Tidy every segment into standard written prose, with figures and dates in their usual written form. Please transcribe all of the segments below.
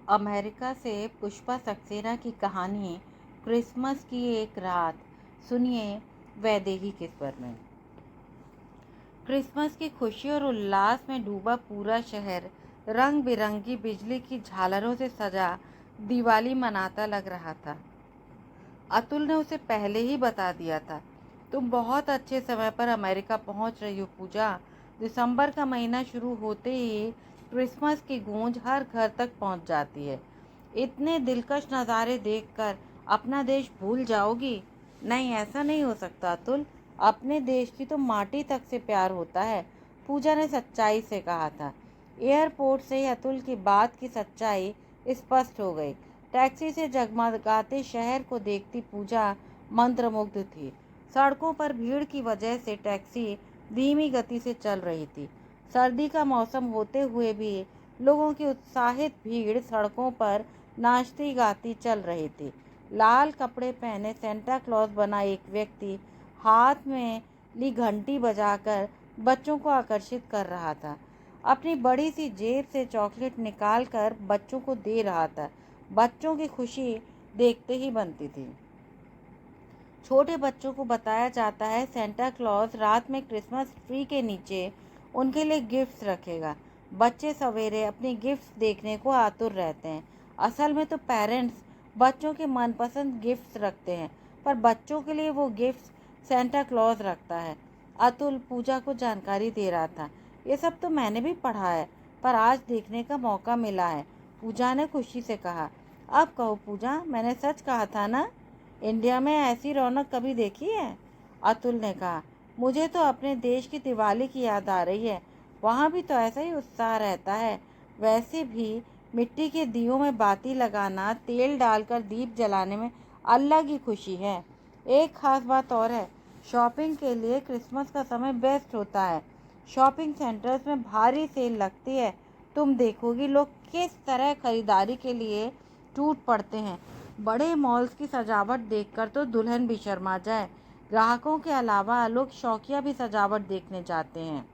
America से पुष्पा सक्सेना की कहानी क्रिसमस की एक रात। सुनिए वैदेही के स्वर में। क्रिसमस की खुशी और उल्लास में डूबा पूरा शहर रंग बिरंगी बिजली की झालरों से सजा दिवाली मनाता लग रहा था। अतुल ने उसे पहले ही बता दिया था, तुम बहुत अच्छे समय पर अमेरिका पहुंच रही हो पूजा। दिसंबर का महीना शुरू होते ही क्रिसमस की गूंज हर घर तक पहुंच जाती है। इतने दिलकश नज़ारे देखकर अपना देश भूल जाओगी? नहीं, ऐसा नहीं हो सकता अतुल। अपने देश की तो माटी तक से प्यार होता है, पूजा ने सच्चाई से कहा था। एयरपोर्ट से ही अतुल की बात की सच्चाई स्पष्ट हो गई। टैक्सी से जगमगाते शहर को देखती पूजा मंत्रमुग्ध थी। सड़कों पर भीड़ की वजह से टैक्सी धीमी गति से चल रही थी। सर्दी का मौसम होते हुए भी लोगों की उत्साहित भीड़ सड़कों पर नाचती गाती चल रही थी। लाल कपड़े पहने सेंटा क्लॉज बना एक व्यक्ति हाथ में ली घंटी बजाकर बच्चों को आकर्षित कर रहा था। अपनी बड़ी सी जेब से चॉकलेट निकालकर बच्चों को दे रहा था। बच्चों की खुशी देखते ही बनती थी। छोटे बच्चों को बताया जाता है सेंटा क्लॉज रात में क्रिसमस ट्री के नीचे उनके लिए गिफ्ट्स रखेगा। बच्चे सवेरे अपनी गिफ्ट्स देखने को आतुर रहते हैं। असल में तो पेरेंट्स बच्चों के मनपसंद गिफ्ट्स रखते हैं, पर बच्चों के लिए वो गिफ्ट्स सेंटा क्लॉज रखता है। अतुल पूजा को जानकारी दे रहा था। ये सब तो मैंने भी पढ़ा है, पर आज देखने का मौका मिला है, पूजा ने खुशी से कहा। अब कहो पूजा, मैंने सच कहा था ना? इंडिया में ऐसी रौनक कभी देखी है? अतुल ने कहा। मुझे तो अपने देश की दिवाली की याद आ रही है। वहाँ भी तो ऐसा ही उत्साह रहता है। वैसे भी मिट्टी के दियों में बाती लगाना, तेल डालकर दीप जलाने में अलग ही खुशी है। एक खास बात और है, शॉपिंग के लिए क्रिसमस का समय बेस्ट होता है। शॉपिंग सेंटर्स में भारी सेल लगती है। तुम देखोगी लोग किस तरह खरीदारी के लिए टूट पड़ते हैं। बड़े मॉल्स की सजावट देखकर तो दुल्हन भी शर्मा जाए। ग्राहकों के अलावा लोग शौकिया भी सजावट देखने जाते हैं।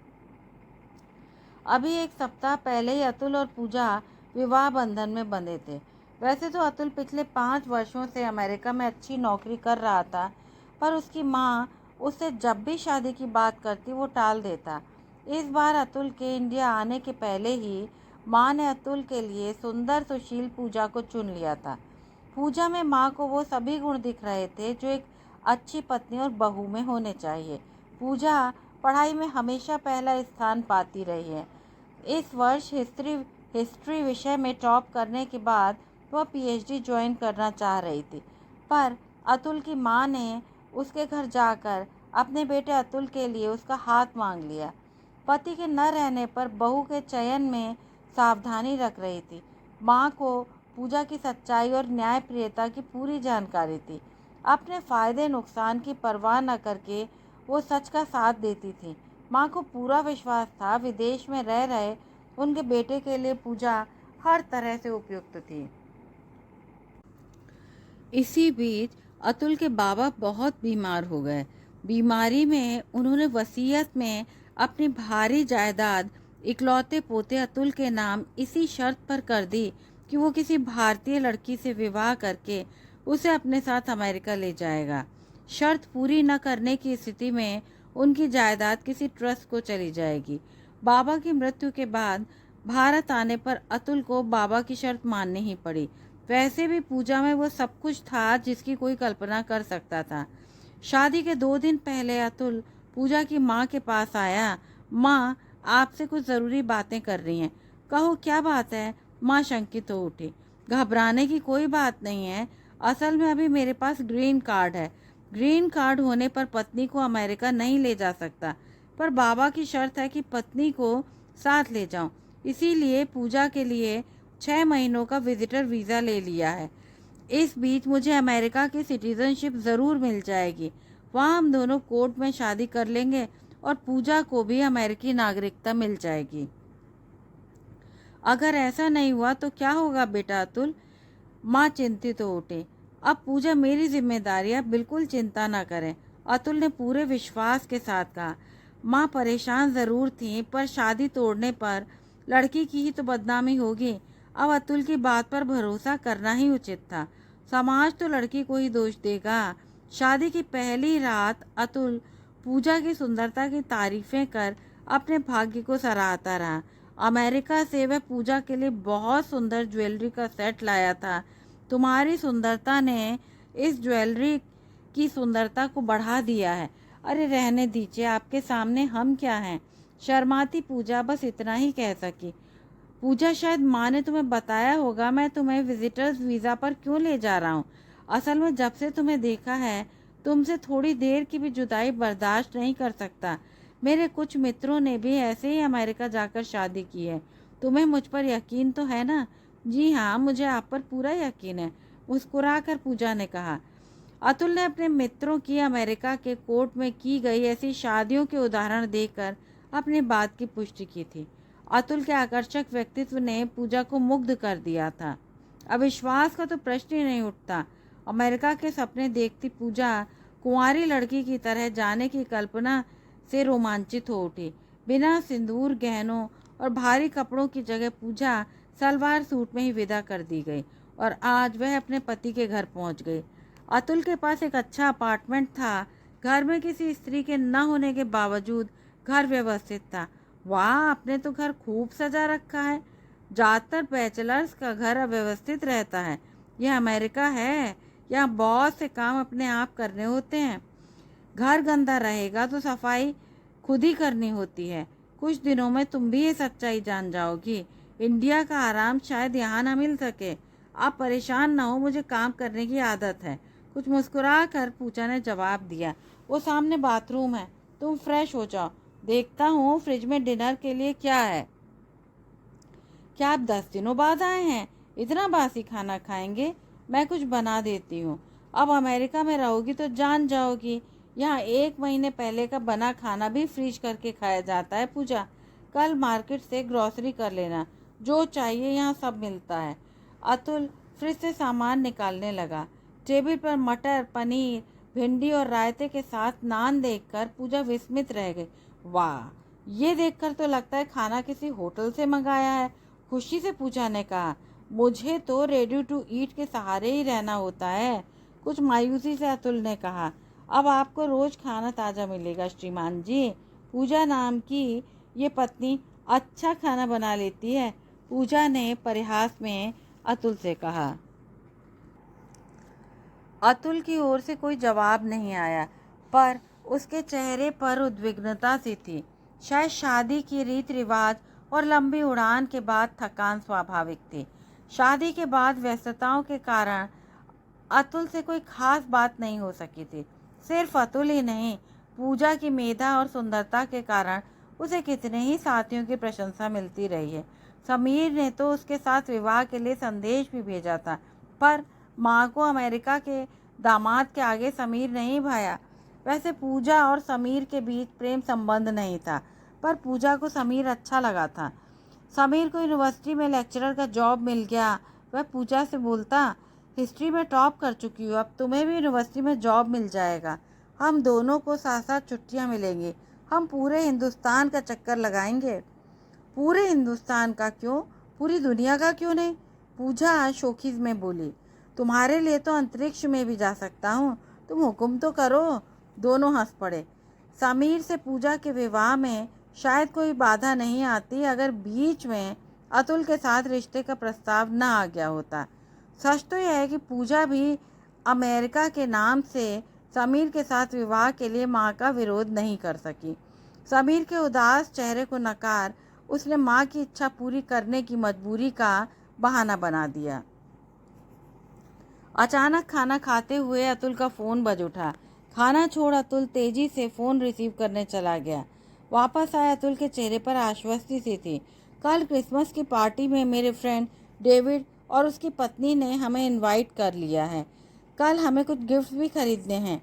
अभी एक सप्ताह पहले ही अतुल और पूजा विवाह बंधन में बंधे थे। वैसे तो अतुल पिछले 5 वर्षों से अमेरिका में अच्छी नौकरी कर रहा था, पर उसकी माँ उससे जब भी शादी की बात करती वो टाल देता। इस बार अतुल के इंडिया आने के पहले ही माँ ने अतुल के लिए सुंदर सुशील पूजा को चुन लिया था। पूजा में माँ को वो सभी गुण दिख रहे थे जो एक अच्छी पत्नी और बहू में होने चाहिए। पूजा पढ़ाई में हमेशा पहला स्थान पाती रही है। इस वर्ष हिस्ट्री विषय में टॉप करने के बाद वह पीएचडी ज्वाइन करना चाह रही थी, पर अतुल की माँ ने उसके घर जाकर अपने बेटे अतुल के लिए उसका हाथ मांग लिया। पति के न रहने पर बहू के चयन में सावधानी रख रही थी। माँ को पूजा की सच्चाई और न्यायप्रियता की पूरी जानकारी थी। अपने फायदे नुकसान की परवाह न करके वो सच का साथ देती थी। माँ को पूरा विश्वास था विदेश में रह रहे उनके बेटे के लिए पूजा हर तरह से उपयुक्त थी। इसी बीच अतुल के बाबा बहुत बीमार हो गए। बीमारी में उन्होंने वसीयत में अपनी भारी जायदाद इकलौते पोते अतुल के नाम इसी शर्त पर कर दी कि वो किसी भारतीय लड़की से विवाह करके उसे अपने साथ अमेरिका ले जाएगा। शर्त पूरी न करने की स्थिति में उनकी जायदाद किसी ट्रस्ट को चली जाएगी। बाबा की मृत्यु के बाद भारत आने पर अतुल को बाबा की शर्त माननी ही पड़ी। वैसे भी पूजा में वो सब कुछ था जिसकी कोई कल्पना कर सकता था। शादी के 2 दिन पहले अतुल पूजा की माँ के पास आया। माँ, आपसे कुछ ज़रूरी बातें कर रही हैं। कहो क्या बात है? माँ शंकित हो उठी। घबराने की कोई बात नहीं है। असल में अभी मेरे पास ग्रीन कार्ड है। ग्रीन कार्ड होने पर पत्नी को अमेरिका नहीं ले जा सकता, पर बाबा की शर्त है कि पत्नी को साथ ले जाऊं। इसीलिए पूजा के लिए 6 महीनों का विजिटर वीज़ा ले लिया है। इस बीच मुझे अमेरिका की सिटीजनशिप ज़रूर मिल जाएगी। वहाँ हम दोनों कोर्ट में शादी कर लेंगे और पूजा को भी अमेरिकी नागरिकता मिल जाएगी। अगर ऐसा नहीं हुआ तो क्या होगा बेटा अतुल? माँ चिंतित हो उठी। अब पूजा मेरी जिम्मेदारी है, बिल्कुल चिंता ना करें, अतुल ने पूरे विश्वास के साथ कहा। माँ परेशान ज़रूर थी, पर शादी तोड़ने पर लड़की की ही तो बदनामी होगी। अब अतुल की बात पर भरोसा करना ही उचित था। समाज तो लड़की को ही दोष देगा। शादी की पहली रात अतुल पूजा की सुंदरता की तारीफें कर अपने भाग्य को सराहता रहा। अमेरिका से वह पूजा के लिए बहुत सुंदर ज्वेलरी का सेट लाया था। तुम्हारी सुंदरता ने इस ज्वेलरी की सुंदरता को बढ़ा दिया है। अरे रहने दीजिए, आपके सामने हम क्या हैं। शर्माती पूजा बस इतना ही कह सकी। पूजा, शायद माँ ने तुम्हें बताया होगा मैं तुम्हें विजिटर्स वीज़ा पर क्यों ले जा रहा हूँ। असल में जब से तुम्हें देखा है तुमसे थोड़ी देर की भी जुदाई बर्दाश्त नहीं कर सकता। मेरे कुछ मित्रों ने भी ऐसे ही अमेरिका जाकर शादी की है। तुम्हें मुझ पर यकीन तो है ना? जी हाँ, मुझे आप पर पूरा यकीन है, मुस्कुराकर पूजा ने कहा। अतुल ने अपने मित्रों की अमेरिका के कोर्ट में की गई ऐसी शादियों के उदाहरण देकर अपनी बात की पुष्टि की थी। अतुल के आकर्षक व्यक्तित्व ने पूजा को मुग्ध कर दिया था। अविश्वास का तो प्रश्न ही नहीं उठता। अमेरिका के सपने देखती पूजा कुंवारी लड़की की तरह जाने की कल्पना से रोमांचित हो उठी। बिना सिंदूर, गहनों और भारी कपड़ों की जगह पूजा सलवार सूट में ही विदा कर दी गई और आज वह अपने पति के घर पहुंच गई। अतुल के पास एक अच्छा अपार्टमेंट था। घर में किसी स्त्री के न होने के बावजूद घर व्यवस्थित था। वाह, आपने तो घर खूब सजा रखा है। ज़्यादातर बैचलर्स का घर अव्यवस्थित रहता है। यह अमेरिका है, यहाँ बहुत से काम अपने आप करने होते हैं। घर गंदा रहेगा तो सफाई खुद ही करनी होती है। कुछ दिनों में तुम भी ये सच्चाई जान जाओगी। इंडिया का आराम शायद यहाँ ना मिल सके। आप परेशान ना हो, मुझे काम करने की आदत है। कुछ मुस्कुरा कर पूजा ने जवाब दिया। वो सामने बाथरूम है, तुम फ्रेश हो जाओ। देखता हूँ फ्रिज में डिनर के लिए क्या है। क्या आप 10 दिनों बाद आए हैं? इतना बासी खाना खाएंगे? मैं कुछ बना देती हूँ। अब अमेरिका में रहोगी तो जान जाओगी, यहाँ 1 महीने पहले का बना खाना भी फ्रीज करके खाया जाता है। पूजा, कल मार्केट से ग्रॉसरी कर लेना, जो चाहिए यहाँ सब मिलता है। अतुल फ्रिज से सामान निकालने लगा। टेबल पर मटर, पनीर, भिंडी और रायते के साथ नान देखकर पूजा विस्मित रह गई। वाह, ये देखकर तो लगता है खाना किसी होटल से मंगाया है, खुशी से पूजा ने कहा। मुझे तो रेडी टू ईट के सहारे ही रहना होता है, कुछ मायूसी से अतुल ने कहा। अब आपको रोज खाना ताज़ा मिलेगा श्रीमान जी। पूजा नाम की ये पत्नी अच्छा खाना बना लेती है, पूजा ने परिहास में अतुल से कहा। अतुल की ओर से कोई जवाब नहीं आया, पर उसके चेहरे पर उद्विग्नता सी थी। शायद शादी की रीत रिवाज और लंबी उड़ान के बाद थकान स्वाभाविक थी। शादी के बाद व्यस्तताओं के कारण अतुल से कोई खास बात नहीं हो सकी थी। सिर्फ अतुल ही नहीं, पूजा की मेधा और सुंदरता के कारण उसे कितने ही साथियों की प्रशंसा मिलती रही है। समीर ने तो उसके साथ विवाह के लिए संदेश भी भेजा था, पर माँ को अमेरिका के दामाद के आगे समीर नहीं भाया। वैसे पूजा और समीर के बीच प्रेम संबंध नहीं था, पर पूजा को समीर अच्छा लगा था। समीर को यूनिवर्सिटी में लेक्चरर का जॉब मिल गया। वह पूजा से बोलता, हिस्ट्री में टॉप कर चुकी हूँ, अब तुम्हें भी यूनिवर्सिटी में जॉब मिल जाएगा। हम दोनों को साथ साथ छुट्टियाँ मिलेंगी। हम पूरे हिंदुस्तान का चक्कर लगाएंगे। पूरे हिंदुस्तान का क्यों, पूरी दुनिया का क्यों नहीं? पूजा शौकीन में बोली। तुम्हारे लिए तो अंतरिक्ष में भी जा सकता हूँ, तुम हुक्म तो करो। दोनों हंस पड़े। समीर से पूजा के विवाह में शायद कोई बाधा नहीं आती अगर बीच में अतुल के साथ रिश्ते का प्रस्ताव न आ गया होता। सच तो यह है कि पूजा भी अमेरिका के नाम से समीर के साथ विवाह के लिए माँ का विरोध नहीं कर सकी। समीर के उदास चेहरे को नकार उसने माँ की इच्छा पूरी करने की मजबूरी का बहाना बना दिया। अचानक खाना खाते हुए अतुल का फ़ोन बज उठा। खाना छोड़ अतुल तेजी से फ़ोन रिसीव करने चला गया। वापस आए अतुल के चेहरे पर आश्वस्ति सी थी। कल क्रिसमस की पार्टी में मेरे फ्रेंड डेविड और उसकी पत्नी ने हमें इनवाइट कर लिया है। कल हमें कुछ गिफ्ट्स भी खरीदने हैं।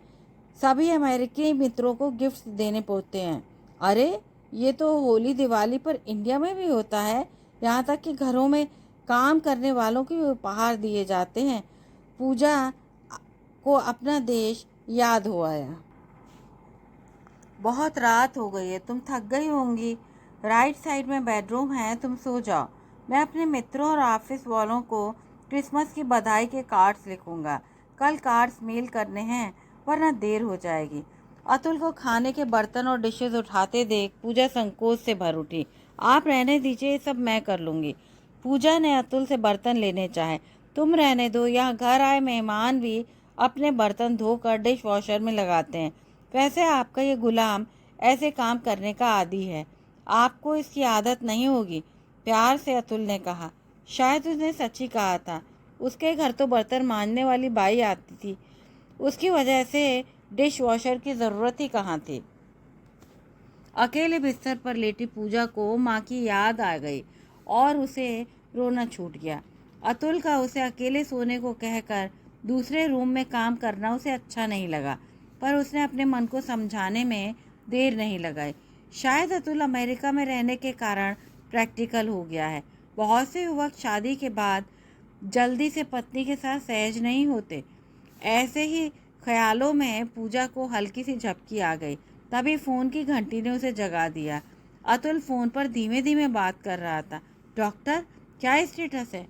सभी अमेरिकी मित्रों को गिफ्ट्स देने पड़ते हैं। अरे, ये तो होली दिवाली पर इंडिया में भी होता है। यहाँ तक कि घरों में काम करने वालों को भी उपहार दिए जाते हैं। पूजा को अपना देश याद हो आया। बहुत रात हो गई है, तुम थक गई होंगी। राइट साइड में बेडरूम है, तुम सो जाओ। मैं अपने मित्रों और ऑफिस वालों को क्रिसमस की बधाई के कार्ड्स लिखूंगा। कल कार्ड्स मेल करने हैं वरना देर हो जाएगी। अतुल को खाने के बर्तन और डिशेस उठाते देख पूजा संकोच से भर उठी। आप रहने दीजिए, ये सब मैं कर लूँगी। पूजा ने अतुल से बर्तन लेने चाहे। तुम रहने दो, यहाँ घर आए मेहमान भी अपने बर्तन धोकर डिश वॉशर में लगाते हैं। वैसे आपका ये गुलाम ऐसे काम करने का आदी है, आपको इसकी आदत नहीं होगी। प्यार से अतुल ने कहा। शायद उसने सच ही कहा था। उसके घर तो बर्तन मांजने वाली बाई आती थी, उसकी वजह से डिश वॉशर की ज़रूरत ही कहाँ थी। अकेले बिस्तर पर लेटी पूजा को माँ की याद आ गई और उसे रोना छूट गया। अतुल का उसे अकेले सोने को कहकर दूसरे रूम में काम करना उसे अच्छा नहीं लगा, पर उसने अपने मन को समझाने में देर नहीं लगाई। शायद अतुल अमेरिका में रहने के कारण प्रैक्टिकल हो गया है। बहुत से युवक शादी के बाद जल्दी से पत्नी के साथ सहज नहीं होते। ऐसे ही ख्यालों में पूजा को हल्की सी झपकी आ गई। तभी फ़ोन की घंटी ने उसे जगा दिया। अतुल फ़ोन पर धीमे धीमे बात कर रहा था। डॉक्टर, क्या स्टेटस है?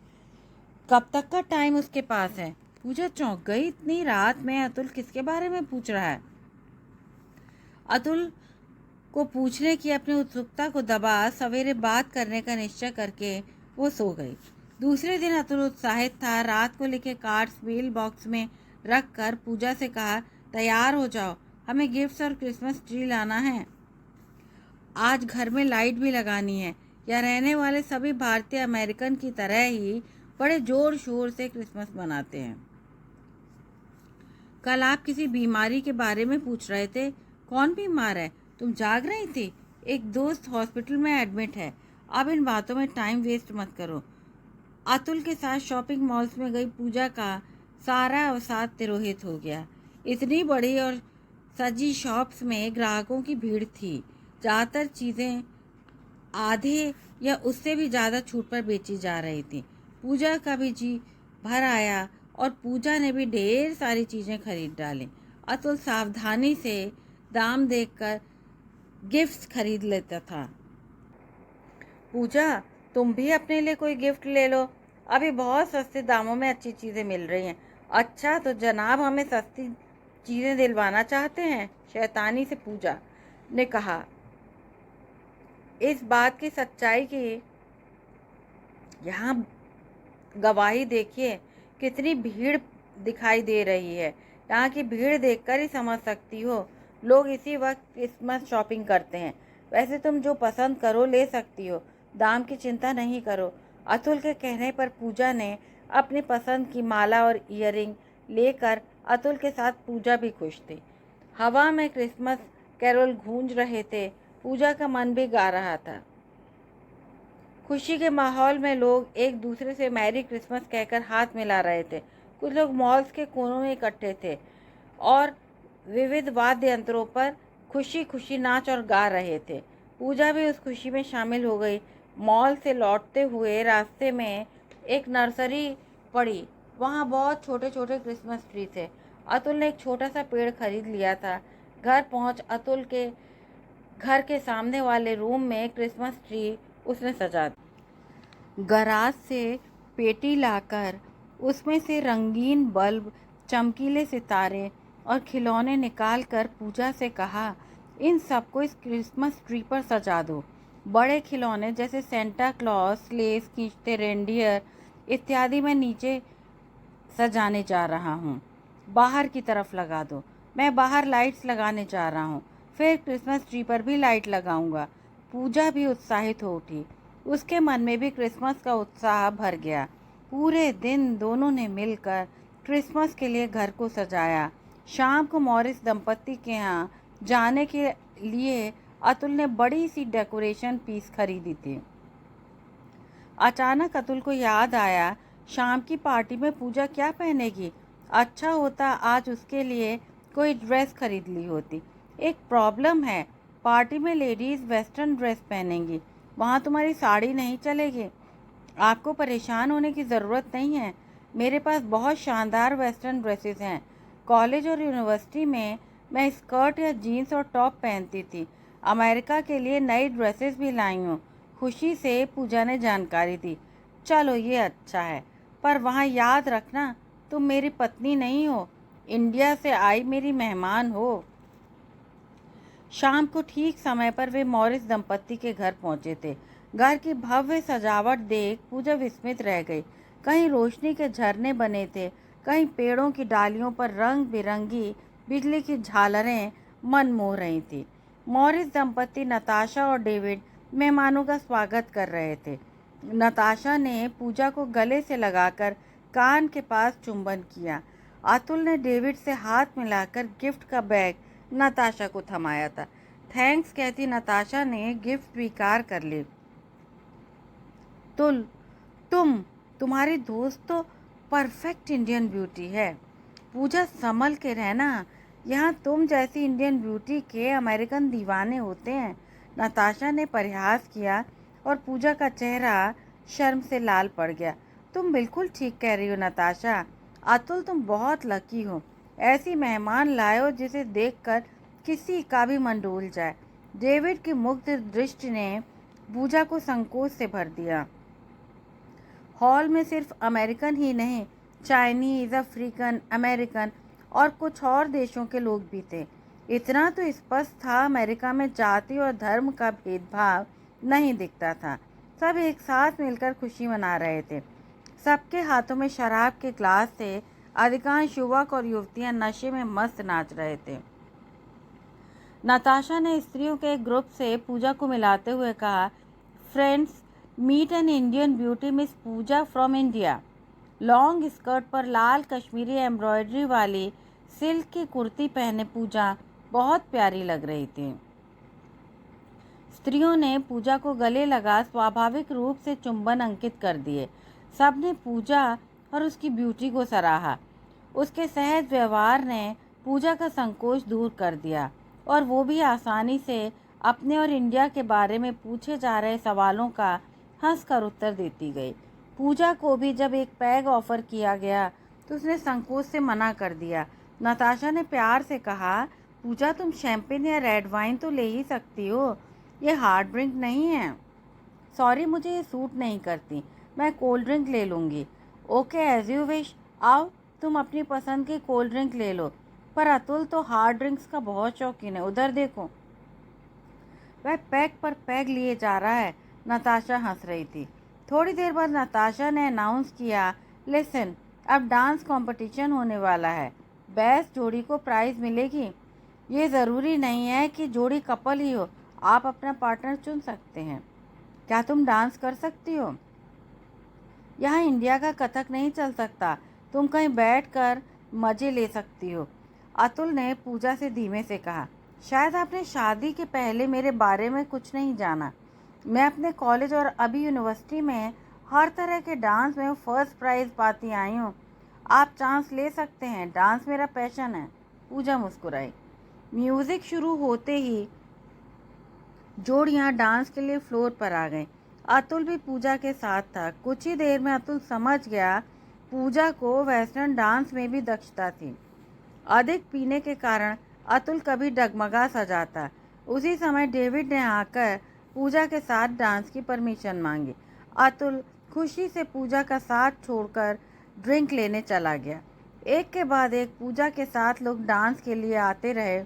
कब तक का टाइम उसके पास है? पूजा चौंक गई। इतनी रात में अतुल किसके बारे में पूछ रहा है? अतुल को पूछने की अपनी उत्सुकता को दबा सवेरे बात करने का निश्चय करके वो सो गई। दूसरे दिन अतुल उत्साहित था। रात को लिखे कार्ड्स मेल बॉक्स में रख कर पूजा से कहा, तैयार हो जाओ, हमें गिफ्ट्स और क्रिसमस ट्री लाना है। आज घर में लाइट भी लगानी है। यहाँ रहने वाले सभी भारतीय अमेरिकन की तरह ही बड़े जोर शोर से क्रिसमस मनाते हैं। कल आप किसी बीमारी के बारे में पूछ रहे थे। कौन बीमार है? तुम जाग रही थी? एक दोस्त हॉस्पिटल में एडमिट है। अब इन बातों में टाइम वेस्ट मत करो। अतुल के साथ शॉपिंग मॉल्स में गई पूजा का सारा अवसाद तिरोहित हो गया। इतनी बड़ी और सजी शॉप्स में ग्राहकों की भीड़ थी। ज़्यादातर चीज़ें आधे या उससे भी ज़्यादा छूट पर बेची जा रही थी। पूजा का भी जी भर आया और पूजा ने भी ढेर सारी चीज़ें खरीद डाली। अतुल सावधानी से दाम देखकर गिफ्ट्स खरीद लेता था। पूजा, तुम भी अपने लिए कोई गिफ्ट ले लो, अभी बहुत सस्ते दामों में अच्छी चीज़ें मिल रही हैं। अच्छा, तो जनाब हमें सस्ती चीज़ें दिलवाना चाहते हैं? शैतानी से पूजा ने कहा। इस बात की सच्चाई की यहाँ गवाही देखिए, कितनी भीड़ दिखाई दे रही है। यहाँ की भीड़ देखकर ही समझ सकती हो, लोग इसी वक्त क्रिसमस शॉपिंग करते हैं। वैसे तुम जो पसंद करो ले सकती हो, दाम की चिंता नहीं करो। अतुल के कहने पर पूजा ने अपनी पसंद की माला और ईयरिंग लेकर अतुल के साथ पूजा भी खुश थी। हवा में क्रिसमस कैरोल गूंज रहे थे। पूजा का मन भी गा रहा था। खुशी के माहौल में लोग एक दूसरे से मैरी क्रिसमस कहकर हाथ मिला रहे थे। कुछ लोग मॉल्स के कोनों में इकट्ठे थे और विविध वाद्य यंत्रों पर खुशी खुशी नाच और गा रहे थे। पूजा भी उस खुशी में शामिल हो गई। मॉल से लौटते हुए रास्ते में एक नर्सरी पड़ी। वहाँ बहुत छोटे छोटे क्रिसमस ट्री थे। अतुल ने एक छोटा सा पेड़ खरीद लिया था। घर पहुँच अतुल के घर के सामने वाले रूम में क्रिसमस ट्री उसने सजा दिया। गराज से पेटी लाकर उसमें से रंगीन बल्ब, चमकीले सितारे और खिलौने निकालकर पूजा से कहा, इन सबको इस क्रिसमस ट्री पर सजा दो। बड़े खिलौने जैसे सेंटा क्लॉज, स्लेस खींचते रेंडियर इत्यादि मैं नीचे सजाने जा रहा हूँ। बाहर की तरफ लगा दो। मैं बाहर लाइट्स लगाने जा रहा हूँ। फिर क्रिसमस ट्री पर भी लाइट लगाऊंगा। पूजा भी उत्साहित हो उठी। उसके मन में भी क्रिसमस का उत्साह भर गया। पूरे दिन दोनों ने मिलकर क्रिसमस के लिए घर को सजाया। शाम को मॉरिस दंपत्ति के यहाँ जाने के लिए अतुल ने बड़ी सी डेकोरेशन पीस खरीदी थी। अचानक अतुल को याद आया, शाम की पार्टी में पूजा क्या पहनेगी। अच्छा होता आज उसके लिए कोई ड्रेस खरीद ली होती। एक प्रॉब्लम है, पार्टी में लेडीज़ वेस्टर्न ड्रेस पहनेंगी, वहाँ तुम्हारी साड़ी नहीं चलेगी। आपको परेशान होने की ज़रूरत नहीं है, मेरे पास बहुत शानदार वेस्टर्न ड्रेसेस हैं। कॉलेज और यूनिवर्सिटी में मैं स्कर्ट या जीन्स और टॉप पहनती थी। अमेरिका के लिए नई ड्रेसेस भी लाई हूँ। खुशी से पूजा ने जानकारी दी। चलो ये अच्छा है, पर वहाँ याद रखना तुम मेरी पत्नी नहीं हो, इंडिया से आई मेरी मेहमान हो। शाम को ठीक समय पर वे मॉरिस दंपत्ति के घर पहुंचे थे। घर की भव्य सजावट देख पूजा विस्मित रह गई। कहीं रोशनी के झरने बने थे, कहीं पेड़ों की डालियों पर रंग बिरंगी बिजली की झालरें मन मोह रही थी। मॉरिस दंपत्ति नताशा और डेविड मेहमानों का स्वागत कर रहे थे। नताशा ने पूजा को गले से लगाकर कान के पास चुंबन किया। अतुल ने डेविड से हाथ मिलाकर गिफ्ट का बैग नताशा को थमाया था। थैंक्स कहती नताशा ने गिफ्ट स्वीकार कर ली। तुल तुम्हारी दोस्त तो परफेक्ट इंडियन ब्यूटी है। पूजा संभल के रहना, यहाँ तुम जैसी इंडियन ब्यूटी के अमेरिकन दीवाने होते हैं। नताशा ने परिहास किया और पूजा का चेहरा शर्म से लाल पड़ गया। तुम बिल्कुल ठीक कह रही हो नताशा, अतुल तुम बहुत लकी हो, ऐसी मेहमान लाए जिसे देखकर किसी का भी मन डोल जाए। डेविड की मुग्ध दृष्टि ने पूजा को संकोच से भर दिया। हॉल में सिर्फ अमेरिकन ही नहीं, चाइनीज, अफ्रीकन, अमेरिकन और कुछ और देशों के लोग भी थे। इतना तो स्पष्ट था, अमेरिका में जाति और धर्म का भेदभाव नहीं दिखता था। सब एक साथ मिलकर खुशी मना रहे थे। सबके हाथों में शराब के ग्लास थे। अधिकांश युवक और युवतियां नशे में मस्त नाच रहे थे। नताशा ने स्त्रियों के एक ग्रुप से पूजा को मिलाते हुए कहा, friends, meet an Indian beauty miss Pooja from India. Long skirt पर लाल कश्मीरी एम्ब्रॉयडरी वाली सिल्क की कुर्ती पहने पूजा बहुत प्यारी लग रही थी। स्त्रियों ने पूजा को गले लगा स्वाभाविक रूप से चुंबन अंकित कर दिए। सबने पूजा और उसकी ब्यूटी को सराहा। उसके सहज व्यवहार ने पूजा का संकोच दूर कर दिया और वो भी आसानी से अपने और इंडिया के बारे में पूछे जा रहे सवालों का हंसकर उत्तर देती गई। पूजा को भी जब एक पैग ऑफर किया गया तो उसने संकोच से मना कर दिया। नताशा ने प्यार से कहा, पूजा तुम शैंपेन या रेड वाइन तो ले ही सकती हो, ये हार्ड ड्रिंक नहीं है। सॉरी, मुझे ये सूट नहीं करती, मैं कोल्ड ड्रिंक ले लूँगी। ओके, एज यू विश, आओ तुम अपनी पसंद की कोल्ड ड्रिंक ले लो। पर अतुल तो हार्ड ड्रिंक्स का बहुत शौकीन है, उधर देखो, वह पैक पर पैक लिए जा रहा है। नताशा हंस रही थी। थोड़ी देर बाद नताशा ने अनाउंस किया, लिसन, अब डांस कंपटीशन होने वाला है। बेस्ट जोड़ी को प्राइज़ मिलेगी। ये ज़रूरी नहीं है कि जोड़ी कपल ही हो, आप अपना पार्टनर चुन सकते हैं। क्या तुम डांस कर सकती हो? यहाँ इंडिया का कथक नहीं चल सकता, तुम कहीं बैठकर मज़े ले सकती हो। अतुल ने पूजा से धीमे से कहा, शायद आपने शादी के पहले मेरे बारे में कुछ नहीं जाना। मैं अपने कॉलेज और अभी यूनिवर्सिटी में हर तरह के डांस में फर्स्ट प्राइज़ पाती आई हूँ। आप चांस ले सकते हैं, डांस मेरा पैशन है। पूजा मुस्कुराई। म्यूज़िक शुरू होते ही जोड़ियाँ डांस के लिए फ्लोर पर आ गईं। अतुल भी पूजा के साथ था। कुछ ही देर में अतुल समझ गया पूजा को वेस्टर्न डांस में भी दक्षता थी। अधिक पीने के कारण अतुल कभी डगमगा सा जाता। उसी समय डेविड ने आकर पूजा के साथ डांस की परमिशन मांगी। अतुल खुशी से पूजा का साथ छोड़कर ड्रिंक लेने चला गया। एक के बाद एक पूजा के साथ लोग डांस के लिए आते रहे।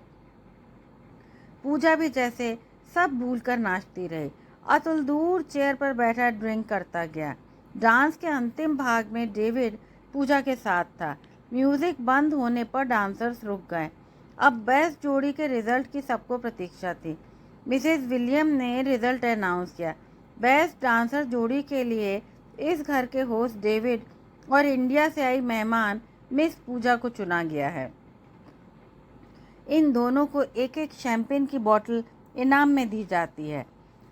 पूजा भी जैसे सब भूलकर नाचती रही। अतुल दूर चेयर पर बैठा ड्रिंक करता गया। डांस के अंतिम भाग में डेविड पूजा के साथ था। म्यूजिक बंद होने पर डांसर्स रुक गए। अब बेस्ट जोड़ी के रिजल्ट की सबको प्रतीक्षा थी। मिसेस विलियम ने रिजल्ट अनाउंस किया। बेस्ट डांसर जोड़ी के लिए इस घर के होस्ट डेविड और इंडिया से आई मेहमान मिस पूजा को चुना गया है। इन दोनों को एक एक शैंपेन की बोतल इनाम में दी जाती है।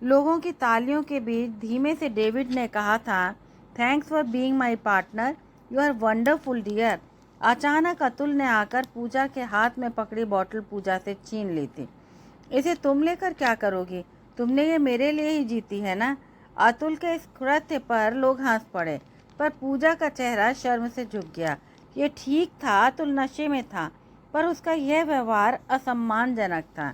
लोगों की तालियों के बीच धीमे से डेविड ने कहा था, thanks for being my partner, you are wonderful dear. अचानक अतुल ने आकर पूजा के हाथ में पकड़ी बोतल पूजा से छीन ली थी। इसे तुम लेकर क्या करोगी? तुमने ये मेरे लिए ही जीती है ना? अतुल के इस कृत्य पर लोग हंस पड़े, पर पूजा का चेहरा शर्म से झुक गया। ये ठीक था, अतुल नशे में था, पर उसका यह व्यवहार असम्मानजनक था।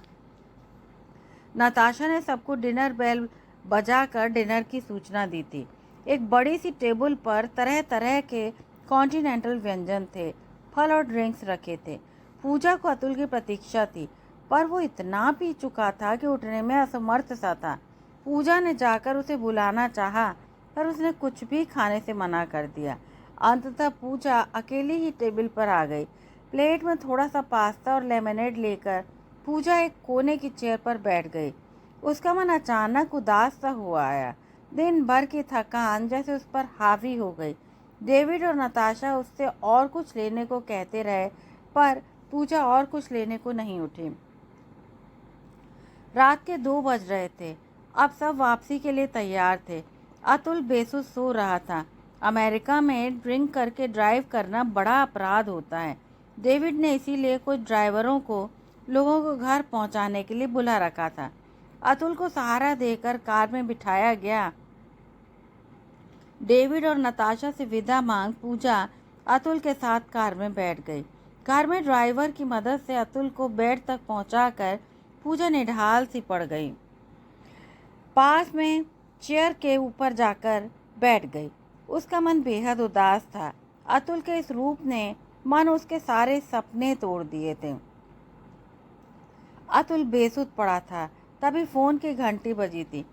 नताशा ने सबको डिनर बेल बजाकर डिनर की सूचना दी थी। एक बड़ी सी टेबल पर तरह तरह के कॉन्टिनेंटल व्यंजन थे, फल और ड्रिंक्स रखे थे। पूजा को अतुल की प्रतीक्षा थी, पर वो इतना पी चुका था कि उठने में असमर्थ सा था। पूजा ने जाकर उसे बुलाना चाहा, पर उसने कुछ भी खाने से मना कर दिया। अंततः पूजा अकेली ही टेबल पर आ गई। प्लेट में थोड़ा सा पास्ता और लेमनेड लेकर पूजा एक कोने की चेयर पर बैठ गई। उसका मन अचानक उदास सा हुआ आया। दिन भर की थकान जैसे उस पर हावी हो गई। डेविड और नताशा उससे और कुछ लेने को कहते रहे, पर पूजा और कुछ लेने को नहीं उठी। रात के 2 बज रहे थे। अब सब वापसी के लिए तैयार थे। अतुल बेसुध सो रहा था। अमेरिका में ड्रिंक करके ड्राइव करना बड़ा अपराध होता है। डेविड ने इसीलिए कुछ ड्राइवरों को लोगों को घर पहुंचाने के लिए बुला रखा था। अतुल को सहारा देकर कार में बिठाया गया। डेविड और नताशा से विदा मांग पूजा अतुल के साथ कार में बैठ गई। कार में ड्राइवर की मदद से अतुल को बेड तक पहुंचाकर पूजा निढाल सी पड़ गई। पास में चेयर के ऊपर जाकर बैठ गई। उसका मन बेहद उदास था। अतुल के इस रूप ने मन उसके सारे सपने तोड़ दिए थे। अतुल बेसुध पड़ा था। तभी फोन की घंटी बजी थी।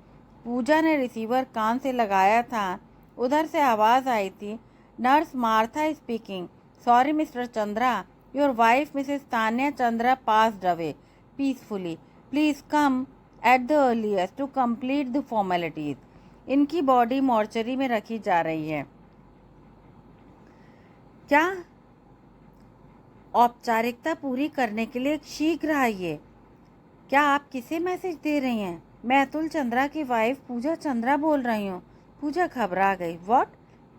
पूजा ने रिसीवर कान से लगाया था। उधर से आवाज आई थी, nurse Martha speaking. Sorry Mr Chandra, your wife Mrs Tanya Chandra passed away peacefully. Please come at the earliest to complete the formalities. इनकी बॉडी मॉर्चरी में रखी जा रही है। क्या? औपचारिकता पूरी करने के लिए शीघ्र आइए। क्या आप किसे मैसेज दे रही हैं? मैं अतुल चंद्रा की वाइफ पूजा चंद्रा बोल रही हूँ। पूजा घबरा गई। व्हाट?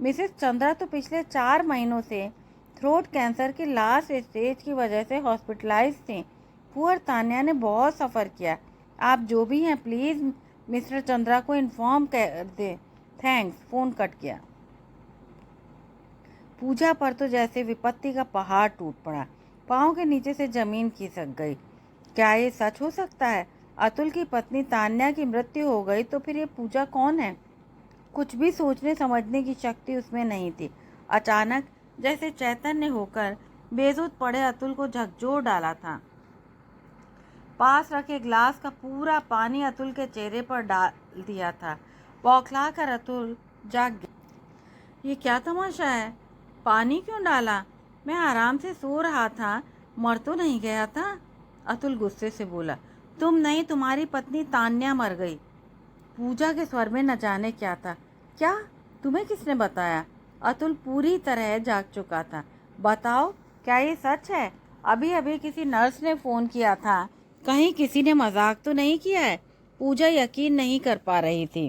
मिसेस चंद्रा तो पिछले 4 महीनों से थ्रोट कैंसर की लास्ट स्टेज की वजह से हॉस्पिटलाइज थी। पुअर तान्या ने बहुत सफ़र किया। आप जो भी हैं प्लीज़ मिस्टर चंद्रा को इन्फॉर्म कर दे। थैंक्स। फ़ोन कट किया। पूजा पर तो जैसे विपत्ति का पहाड़ टूट पड़ा। पाँव के नीचे से जमीन खिसक गई। क्या ये सच हो सकता है? अतुल की पत्नी तान्या की मृत्यु हो गई तो फिर ये पूजा कौन है? कुछ भी सोचने समझने की शक्ति उसमें नहीं थी। अचानक जैसे चैतन्य होकर बेसुध पड़े अतुल को झकझोर डाला था। पास रखे ग्लास का पूरा पानी अतुल के चेहरे पर डाल दिया था। बौखला कर अतुल जाग गया। ये क्या तमाशा है? पानी क्यों डाला? मैं आराम से सो रहा था, मर तो नहीं गया था। अतुल गुस्से से बोला। तुम नहीं, तुम्हारी पत्नी तान्या मर गई। पूजा के स्वर में न जाने क्या था। क्या? तुम्हें किसने बताया? अतुल पूरी तरह जाग चुका था। बताओ, क्या ये सच है? अभी अभी किसी नर्स ने फ़ोन किया था। कहीं किसी ने मजाक तो नहीं किया है? पूजा यकीन नहीं कर पा रही थी।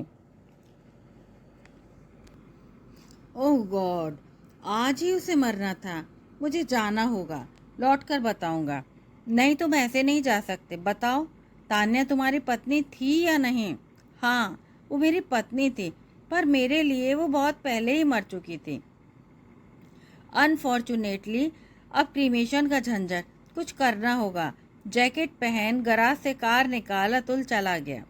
ओह गॉड, आज ही उसे मरना था। मुझे जाना होगा, लौट कर बताऊंगा। नहीं, तुम ऐसे नहीं जा सकते। बताओ, तान्या तुम्हारी पत्नी थी या नहीं? हाँ, वो मेरी पत्नी थी, पर मेरे लिए वो बहुत पहले ही मर चुकी थी। अनफॉर्चुनेटली अब क्रीमेशन का झंझट, कुछ करना होगा। जैकेट पहन गराज से कार निकाल अतुल चला गया।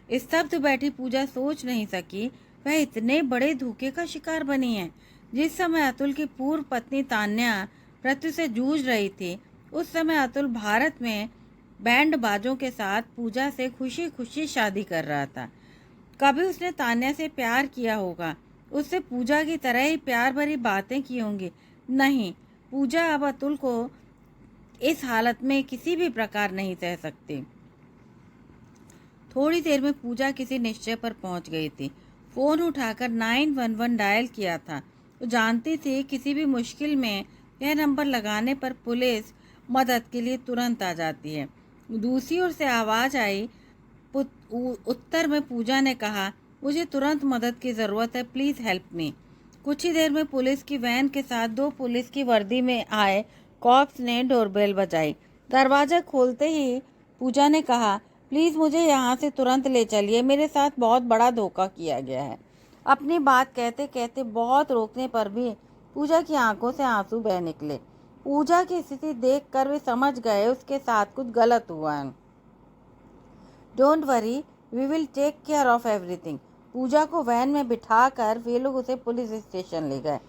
स्तब्ध बैठी पूजा सोच नहीं सकी वह इतने बड़े धोखे का शिकार बनी है। जिस समय अतुल की पूर्व पत्नी तान्या मृत्यु से जूझ रही थी, उस समय अतुल भारत में बैंड बाजों के साथ पूजा से खुशी खुशी शादी कर रहा था। कभी उसने तान्या से प्यार किया होगा, उससे पूजा की तरह ही प्यार भरी बातें की होंगी। नहीं, पूजा अब अतुल को इस हालत में किसी भी प्रकार नहीं सह सकती। थोड़ी देर में पूजा किसी निश्चय पर पहुंच गई थी। फ़ोन उठाकर 911 डायल किया था। वो जानती थी किसी भी मुश्किल में यह नंबर लगाने पर पुलिस मदद के लिए तुरंत आ जाती है। दूसरी ओर से आवाज़ आई। उत्तर में पूजा ने कहा, मुझे तुरंत मदद की ज़रूरत है, प्लीज़ हेल्प मी। कुछ ही देर में पुलिस की वैन के साथ 2 पुलिस की वर्दी में आए कॉप्स ने डोरबेल बजाई। दरवाज़ा खोलते ही पूजा ने कहा, प्लीज़ मुझे यहाँ से तुरंत ले चलिए, मेरे साथ बहुत बड़ा धोखा किया गया है। अपनी बात कहते कहते बहुत रोकने पर भी पूजा की आंखों से आंसू बह निकले। पूजा की स्थिति देखकर वे समझ गए उसके साथ कुछ गलत हुआ है। Don't worry, we will take care of everything. Pooja को वैन में बिठाकर वे लोग उसे पुलिस स्टेशन ले गए।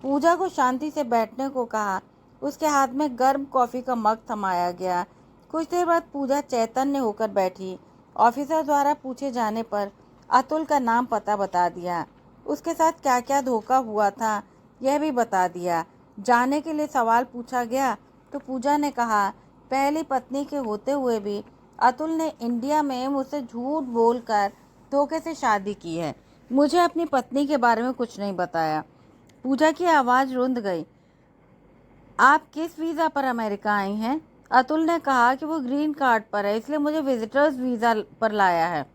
पूजा को शांति से बैठने को कहा। उसके हाथ में गर्म कॉफ़ी का मग थमाया गया। कुछ देर बाद पूजा चैतन्य होकर बैठी। ऑफिसर द्वारा पूछे जाने पर अतुल का नाम पता बता दिया। उसके साथ क्या क्या धोखा हुआ था यह भी बता दिया। जाने के लिए सवाल पूछा गया तो पूजा ने कहा, पहली पत्नी के होते हुए भी अतुल ने इंडिया में मुझसे झूठ बोलकर धोखे से शादी की है। मुझे अपनी पत्नी के बारे में कुछ नहीं बताया। पूजा की आवाज़ रुंध गई। आप किस वीज़ा पर अमेरिका आई हैं? अतुल ने कहा कि वो ग्रीन कार्ड पर है, इसलिए मुझे विजिटर्स वीज़ा पर लाया है।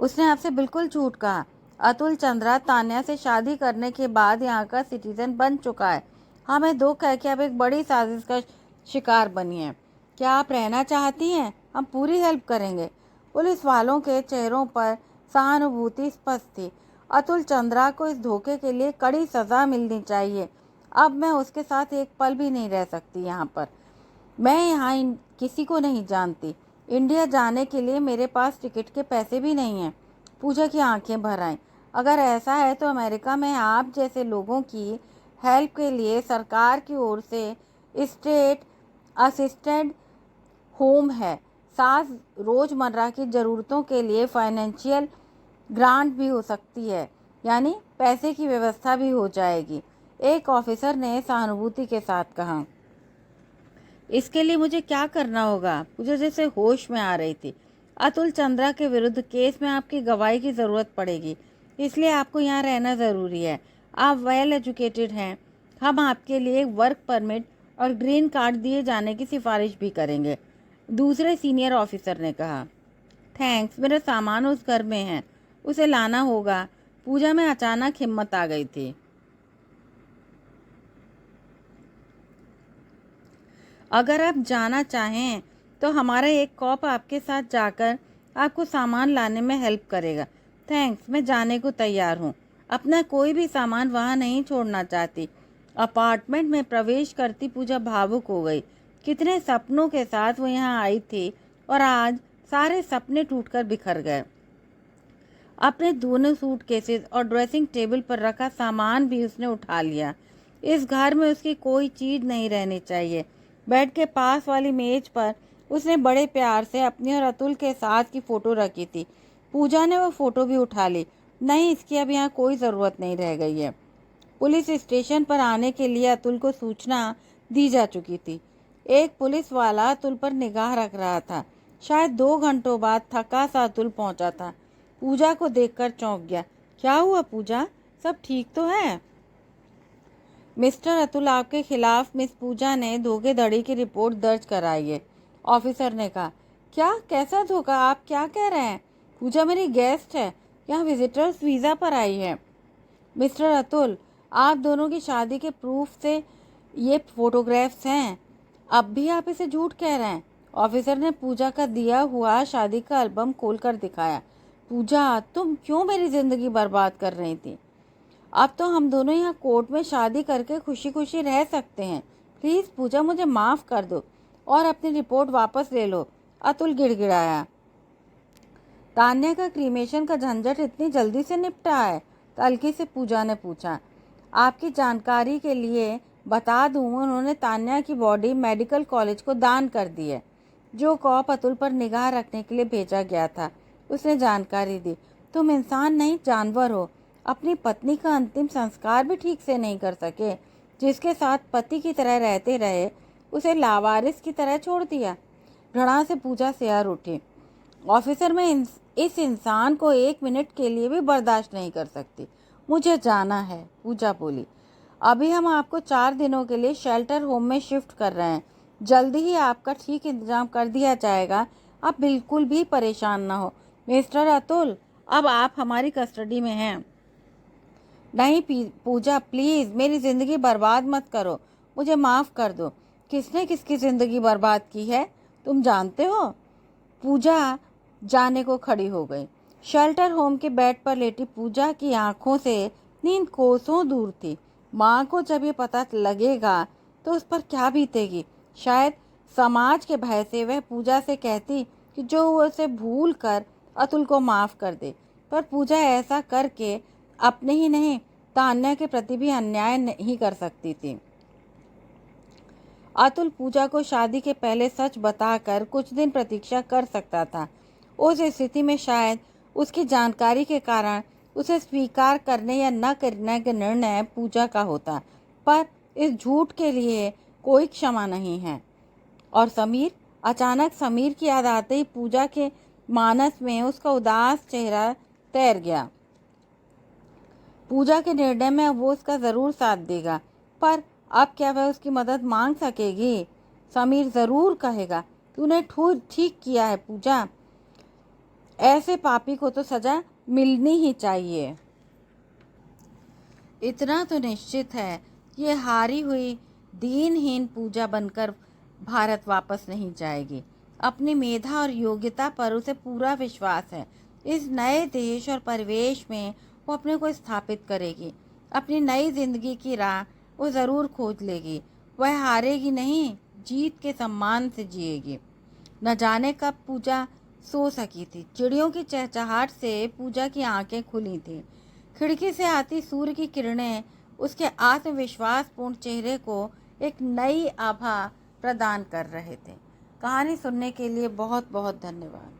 उसने आपसे बिल्कुल झूठ कहा। अतुल चंद्रा तान्या से शादी करने के बाद यहाँ का सिटीजन बन चुका है। हमें दुख है कि आप एक बड़ी साजिश का शिकार बनी है। क्या आप रहना चाहती हैं? हम पूरी हेल्प करेंगे। पुलिस वालों के चेहरों पर सहानुभूति स्पष्ट थी। अतुल चंद्रा को इस धोखे के लिए कड़ी सज़ा मिलनी चाहिए। अब मैं उसके साथ एक पल भी नहीं रह सकती यहाँ पर। मैं यहाँ किसी को नहीं जानती। इंडिया जाने के लिए मेरे पास टिकट के पैसे भी नहीं हैं। पूजा की आंखें भर आईं। अगर ऐसा है तो अमेरिका में आप जैसे लोगों की हेल्प के लिए सरकार की ओर से स्टेट असिस्टेंट होम है। साथ रोज़मर्रा की ज़रूरतों के लिए फाइनेंशियल ग्रांट भी हो सकती है, यानी पैसे की व्यवस्था भी हो जाएगी। एक ऑफिसर ने सहानुभूति के साथ कहा। इसके लिए मुझे क्या करना होगा? मुझे जैसे होश में आ रही थी। अतुल चंद्रा के विरुद्ध केस में आपकी गवाही की ज़रूरत पड़ेगी, इसलिए आपको यहाँ रहना ज़रूरी है। आप वेल एजुकेटेड हैं। हम आपके लिए वर्क परमिट और ग्रीन कार्ड दिए जाने की सिफारिश भी करेंगे। दूसरे सीनियर ऑफिसर ने कहा। थैंक्स, मेरा सामान उस घर में है, उसे लाना होगा। पूजा में अचानक हिम्मत आ गई थी। अगर आप जाना चाहें तो हमारा एक कॉप आपके साथ जाकर आपको सामान लाने में हेल्प करेगा। थैंक्स, मैं जाने को तैयार हूँ। अपना कोई भी सामान वहाँ नहीं छोड़ना चाहती। अपार्टमेंट में प्रवेश करती पूजा भावुक हो गई। कितने सपनों के साथ वो यहाँ आई थी और आज सारे सपने टूटकर बिखर गए। अपने दोनों सूटकेसेस और ड्रेसिंग टेबल पर रखा सामान भी उसने उठा लिया। इस घर में उसकी कोई चीज़ नहीं रहनी चाहिए। बेड के पास वाली मेज पर उसने बड़े प्यार से अपनी और अतुल के साथ की फ़ोटो रखी थी। पूजा ने वो फ़ोटो भी उठा ली। नहीं, इसकी अब यहाँ कोई ज़रूरत नहीं रह गई है। पुलिस स्टेशन पर आने के लिए अतुल को सूचना दी जा चुकी थी। एक पुलिस वाला अतुल पर निगाह रख रहा था। शायद 2 घंटों बाद थका सा अतुल पहुंचा था। पूजा को देखकर चौंक गया। क्या हुआ पूजा, सब ठीक तो है? मिस्टर अतुल, आपके खिलाफ मिस पूजा ने धोखाधड़ी की रिपोर्ट दर्ज कराई है, ऑफिसर ने कहा। क्या? कैसा धोखा? आप क्या कह रहे हैं? पूजा मेरी गेस्ट है, यहाँ विजिटर्स वीज़ा पर आई है। मिस्टर अतुल, आप दोनों की शादी के प्रूफ से ये फोटोग्राफ्स हैं। अब भी आप इसे झूठ कह रहे हैं। ऑफिसर ने पूजा का दिया हुआ शादी का एल्बम खोलकर दिखाया। पूजा, तुम क्यों मेरी ज़िंदगी बर्बाद कर रही थी? अब तो हम दोनों यहाँ कोर्ट में शादी करके खुशी खुशी रह सकते हैं। प्लीज़ पूजा, मुझे माफ़ कर दो और अपनी रिपोर्ट वापस ले लो, अतुल गिड़गिड़ाया। तान्या का क्रीमेशन का झंझट इतनी जल्दी से निपटा है? हल्की से पूजा ने पूछा। आपकी जानकारी के लिए बता दूं, उन्होंने तान्या की बॉडी मेडिकल कॉलेज को दान कर दी है। जो कॉप अतुल पर निगाह रखने के लिए भेजा गया था उसने जानकारी दी। तुम इंसान नहीं, जानवर हो। अपनी पत्नी का अंतिम संस्कार भी ठीक से नहीं कर सके। जिसके साथ पति की तरह रहते रहे उसे लावारिस की तरह छोड़ दिया। घृणा से पूजा सियार उठी। ऑफिसर, मैं इस इंसान को 1 मिनट के लिए भी बर्दाश्त नहीं कर सकती। मुझे जाना है, पूजा बोली। अभी हम आपको 4 दिनों के लिए शेल्टर होम में शिफ्ट कर रहे हैं। जल्दी ही आपका ठीक इंतजाम कर दिया जाएगा। आप बिल्कुल भी परेशान ना हो। मिस्टर अतुल, अब आप हमारी कस्टडी में हैं। नहीं पूजा, प्लीज़ मेरी ज़िंदगी बर्बाद मत करो। मुझे माफ़ कर दो। किसने किसकी ज़िंदगी बर्बाद की है तुम जानते हो? पूजा जाने को खड़ी हो गई। शेल्टर होम के बेड पर लेटी पूजा की आंखों से नींद कोसों दूर थी। माँ को जब ये पता लगेगा तो उस पर क्या बीतेगी। शायद समाज के भय से वह पूजा से कहती कि जो वो उसे भूल कर अतुल को माफ़ कर दे। पर पूजा ऐसा करके अपने ही नहीं तान्या के प्रति भी अन्याय नहीं कर सकती थी। अतुल पूजा को शादी के पहले सच बताकर कुछ दिन प्रतीक्षा कर सकता था। उस स्थिति में शायद उसकी जानकारी के कारण उसे स्वीकार करने या न करने का निर्णय पूजा का होता, पर इस झूठ के लिए कोई क्षमा नहीं है। और समीर, अचानक समीर की याद आते ही पूजा के मानस में उसका उदास चेहरा तैर गया। पूजा के निर्णय में वो उसका जरूर साथ देगा, पर अब क्या वह उसकी मदद मांग सकेगी? समीर जरूर कहेगा, तूने ठीक किया है पूजा, ऐसे पापी को तो सजा मिलनी ही चाहिए। इतना तो निश्चित है, ये हारी हुई दीनहीन पूजा बनकर भारत वापस नहीं जाएगी। अपनी मेधा और योग्यता पर उसे पूरा विश्वास है। इस नए देश और परिवेश में वो अपने को स्थापित करेगी। अपनी नई जिंदगी की राह वो ज़रूर खोज लेगी। वह हारेगी नहीं, जीत के सम्मान से जिएगी। न जाने कब पूजा सो सकी थी। चिड़ियों की चहचहाट से पूजा की आंखें खुली थीं। खिड़की से आती सूर्य की किरणें उसके आत्मविश्वासपूर्ण चेहरे को एक नई आभा प्रदान कर रहे थे। कहानी सुनने के लिए बहुत बहुत धन्यवाद।